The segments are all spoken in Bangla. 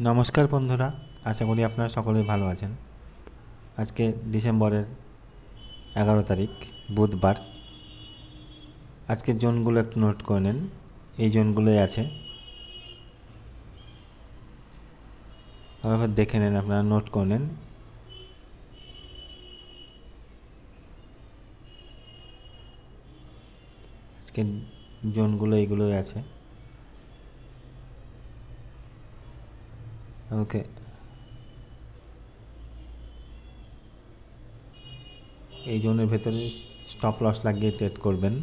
নমস্কার বন্ধুরা, আশা করি আপনারা সকলেই ভালো আছেন। আজকে ডিসেম্বরের 11 তারিখ, বুধবার। আজকের জোনগুলো একটু নোট করে নেন। এই জোনগুলোই আছে, ভালোভাবে দেখে নেন, আপনারা নোট করে নেন। আজকের জোনগুলো এইগুলোই আছে। ওকে, এই জোনের ভেতরে স্টপ লস লাগিয়ে ট্রেড করবেন।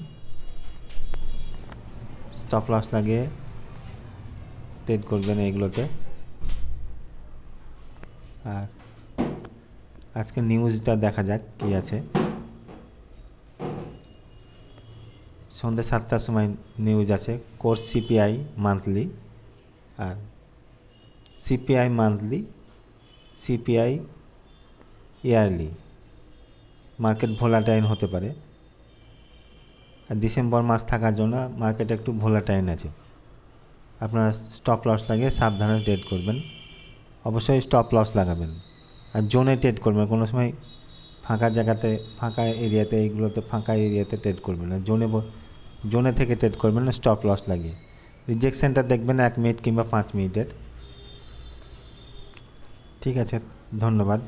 স্টপ লস লাগিয়ে ট্রেড করবেন এইগুলোতে। আর আজকে নিউজটা দেখা যাক কী আছে। সন্ধ্যে 7টার সময় নিউজ আছে, কোর সিপিআই মান্থলি আর CPI monthly, CPI yearly. Market volatile হতে পারে, আর ডিসেম্বর মাস থাকার জন্য মার্কেট একটু ভোলাটাইল আছে। আপনারা স্টপ লস লাগিয়ে সাবধানে ট্রেড করবেন। অবশ্যই স্টপ লস লাগাবেন আর জোনে ট্রেড করবেন। কোনো সময় ফাঁকা জায়গাতে, ফাঁকা এরিয়াতে, এইগুলোতে ফাঁকা এরিয়াতে ট্রেড করবেন না। জোনে থেকে ট্রেড করবেন না স্টপ লস লাগিয়ে। রিজেকশনটা দেখবেন 1 মিনিট কিংবা 5 মিনিটের। ঠিক আছে, ধন্যবাদ।